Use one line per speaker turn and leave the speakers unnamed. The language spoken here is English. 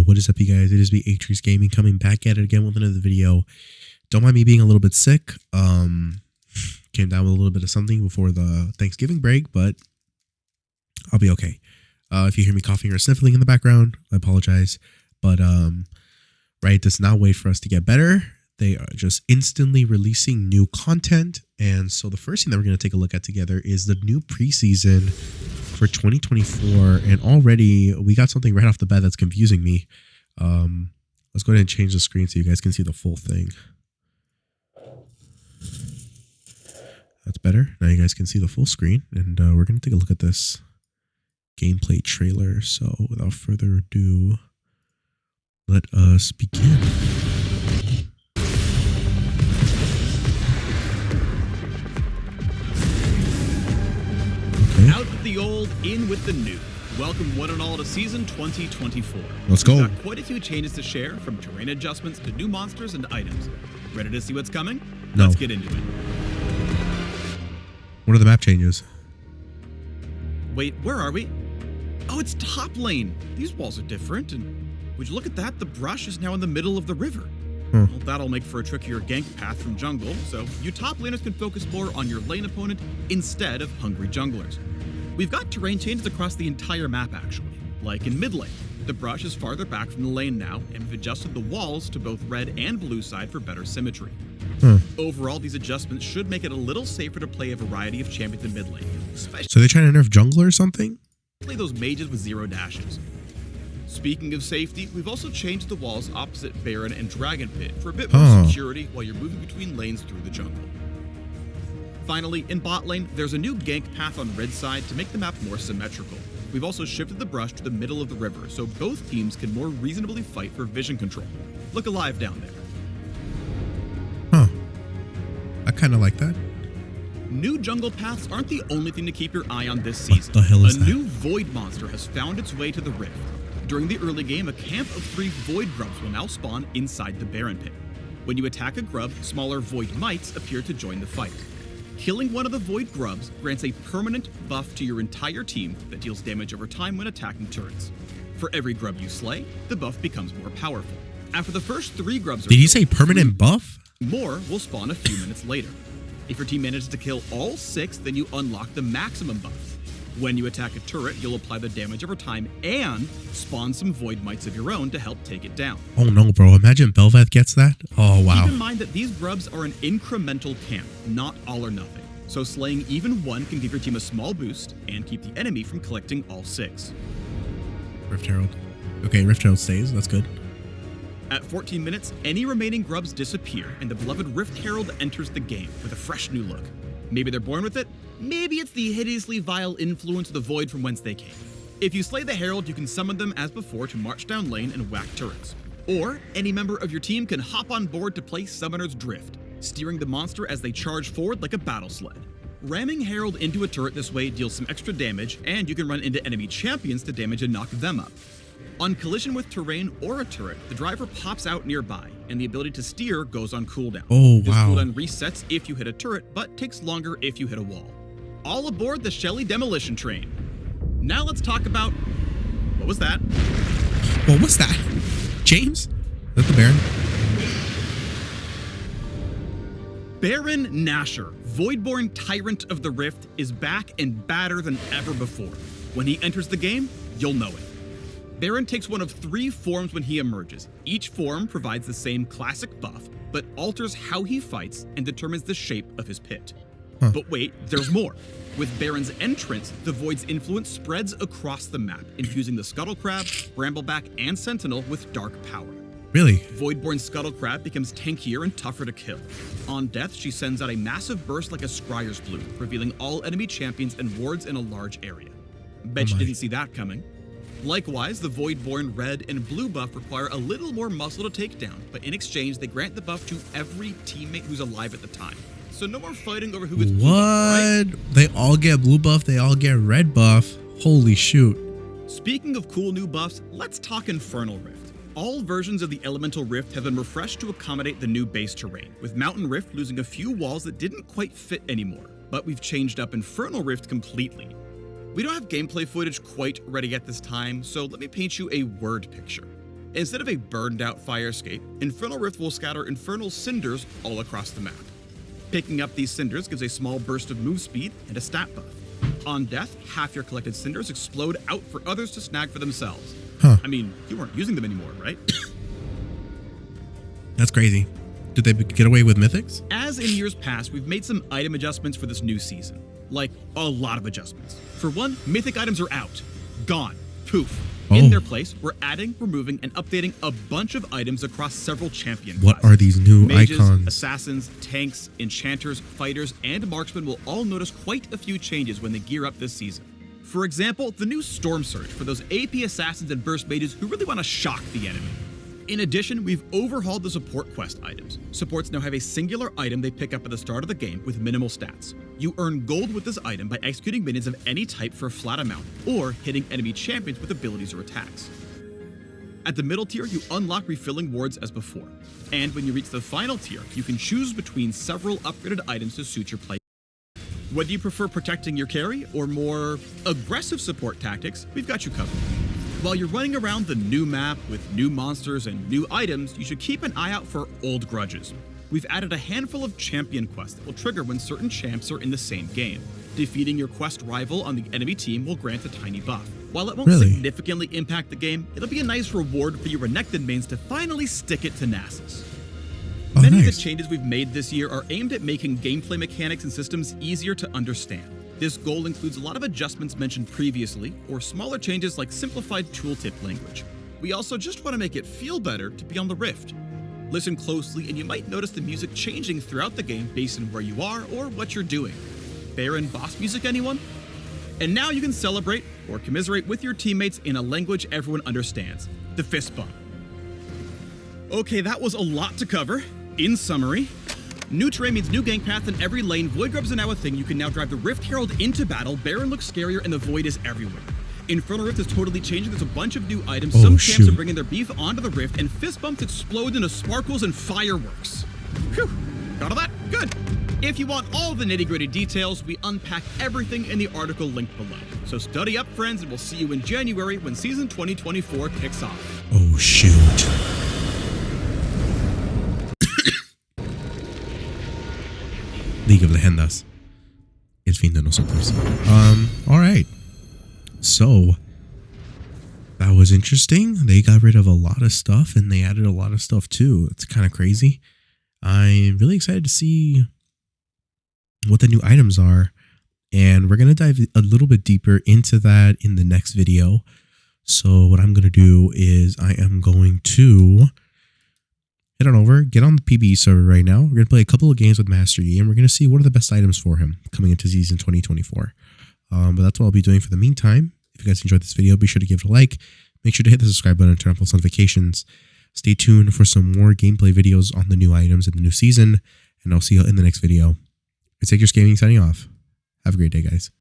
What is up, you guys? It is me, Atreus Gaming, coming back at it again with another video. Don't mind me being a little bit sick. Came down with a little bit of something before the Thanksgiving break, but I'll be okay. If you hear me coughing or sniffling in the background, I apologize. But Riot does not wait for us to get better. They are just instantly releasing new content. And so the first thing that we're going to take a look at together is the new preseason for 2024. And already we got something right off the bat that's confusing me. Let's go ahead and change the screen so you guys can see the full thing. That's better. Now you guys can see the full screen. And we're going to take a look at this gameplay trailer. So without further ado, let us begin.
Out with the old, in with the new. Welcome one and all to season 2024.
Let's go.
We've got quite a few changes to share, from terrain adjustments to new monsters and items. Ready to see what's coming?
No.
Let's get into it.
What are the map changes?
Wait, where are we? Oh, it's top lane. These walls are different, and would you look at that? The brush is now in the middle of the river. Well, that'll make for a trickier gank path from jungle, so you top laners can focus more on your lane opponent instead of hungry junglers. We've got terrain changes across the entire map actually, like in mid lane. The brush is farther back from the lane now, and we've adjusted the walls to both red and blue side for better symmetry. Overall, these adjustments should make it a little safer to play a variety of champions in mid lane, especially
So they're trying to nerf jungler or something?
those mages with 0 dashes. Speaking of safety, we've also changed the walls opposite Baron and Dragon Pit for a bit more security while you're moving between lanes through the jungle. Finally, in bot lane, there's a new gank path on red side to make the map more symmetrical. We've also shifted the brush to the middle of the river so both teams can more reasonably fight for vision control. Look alive down there.
I kind of like that.
New jungle paths aren't the only thing to keep your eye on this season.
What the hell is that?
A new void monster has found its way to the rift. During the early game, a camp of 3 void grubs will now spawn inside the Baron Pit. When you attack a grub, smaller void mites appear to join the fight. Killing one of the void grubs grants a permanent buff to your entire team that deals damage over time when attacking turrets. For every grub you slay, the buff becomes more powerful. After the first 3 grubs are
Did you
killed,
say permanent buff?
more will spawn a few minutes later. If your team manages to kill all 6, then you unlock the maximum buff. When you attack a turret, you'll apply the damage over time and spawn some void mites of your own to help take it down.
Oh no, bro. Imagine Bel'Veth gets that. Oh, wow.
Keep in mind that these grubs are an incremental camp, not all or nothing. So slaying even one can give your team a small boost and keep the enemy from collecting all 6.
Rift Herald. Okay, Rift Herald stays. That's good.
At 14 minutes, any remaining grubs disappear, and the beloved Rift Herald enters the game with a fresh new look. Maybe they're born with it, maybe it's the hideously vile influence of the void from whence they came. If you slay the Herald, you can summon them as before to march down lane and whack turrets. Or, any member of your team can hop on board to play Summoner's Drift, steering the monster as they charge forward like a battle sled. Ramming Herald into a turret this way deals some extra damage, and you can run into enemy champions to damage and knock them up. On collision with terrain or a turret, the driver pops out nearby, and the ability to steer goes on cooldown.
Oh,
This
wow.
cooldown resets if you hit a turret, but takes longer if you hit a wall. All aboard the Shelly Demolition Train. Now let's talk about... What was that?
What was that? James? Is that the Baron?
Baron Nashor, Voidborn Tyrant of the Rift, is back and badder than ever before. When he enters the game, you'll know it. Baron takes one of 3 forms when he emerges. Each form provides the same classic buff, but alters how he fights and determines the shape of his pit. But wait, there's more. With Baron's entrance, the Void's influence spreads across the map, infusing the Scuttle Crab, Brambleback, and Sentinel with dark power.
Really?
Voidborn Scuttle Crab becomes tankier and tougher to kill. On death, she sends out a massive burst like a Scryer's Bloom, revealing all enemy champions and wards in a large area. Bet you didn't see that coming. Likewise, the Voidborn red and blue buff require a little more muscle to take down, but in exchange, they grant the buff to every teammate who's alive at the time. So no more fighting over who is blue buff, right?
What? They all get blue buff. They all get red buff. Holy shoot.
Speaking of cool new buffs, let's talk Infernal Rift. All versions of the Elemental Rift have been refreshed to accommodate the new base terrain, with Mountain Rift losing a few walls that didn't quite fit anymore. But we've changed up Infernal Rift completely. We don't have gameplay footage quite ready at this time, so let me paint you a word picture. Instead of a burned out fire escape, Infernal Rift will scatter infernal cinders all across the map. Picking up these cinders gives a small burst of move speed and a stat buff. On death, half your collected cinders explode out for others to snag for themselves.
Huh.
I mean, you weren't using them anymore, right?
That's crazy. Did they get away with mythics?
As in years past, we've made some item adjustments for this new season. Like, a lot of adjustments. For one, mythic items are out. Gone. Poof. In their place, we're adding, removing, and updating a bunch of items across several champion classes.
What are these new
Mages,
icons?
assassins, tanks, enchanters, fighters, and marksmen will all notice quite a few changes when they gear up this season. For example, the new Storm Surge for those AP assassins and burst mages who really want to shock the enemy. In addition, we've overhauled the support quest items. Supports now have a singular item they pick up at the start of the game with minimal stats. You earn gold with this item by executing minions of any type for a flat amount, or hitting enemy champions with abilities or attacks. At the middle tier, you unlock refilling wards as before. And when you reach the final tier, you can choose between several upgraded items to suit your play. Whether you prefer protecting your carry or more aggressive support tactics, we've got you covered. While you're running around the new map with new monsters and new items, you should keep an eye out for old grudges. We've added a handful of champion quests that will trigger when certain champs are in the same game. Defeating your quest rival on the enemy team will grant a tiny buff. While it won't significantly impact the game, it'll be a nice reward for your Renekton mains to finally stick it to Nasus. Many of the changes we've made this year are aimed at making gameplay mechanics and systems easier to understand. This goal includes a lot of adjustments mentioned previously, or smaller changes like simplified tooltip language. We also just want to make it feel better to be on the Rift. Listen closely and you might notice the music changing throughout the game based on where you are or what you're doing. Baron boss music, anyone? And now you can celebrate or commiserate with your teammates in a language everyone understands, the fist bump. Okay, that was a lot to cover. In summary, new terrain means new gank paths in every lane, Void Grubs are now a thing, you can now drive the Rift Herald into battle, Baron looks scarier, and the Void is everywhere. Infernal Rift is totally changing, there's a bunch of new items, some champs are bringing their beef onto the Rift, and fist bumps explode into sparkles and fireworks. Phew, got all that? Good. If you want all the nitty-gritty details, we unpack everything in the article linked below. So study up, friends, and we'll see you in January when Season 2024 kicks off.
Oh, shoot. League of Leyendas. El fin de nosotros. Alright. So, that was interesting. They got rid of a lot of stuff, and they added a lot of stuff, too. It's kind of crazy. I'm really excited to see what the new items are, and we're going to dive a little bit deeper into that in the next video. So what I'm going to do is I am going to head on over, get on the PBE server right now. We're going to play a couple of games with Master Yi, and we're going to see what are the best items for him coming into season 2024. But that's what I'll be doing for the meantime. If you guys enjoyed this video, be sure to give it a like. Make sure to hit the subscribe button and turn on post notifications. Stay tuned for some more gameplay videos on the new items in the new season, and I'll see you in the next video. It's Akers Gaming signing off. Have a great day, guys.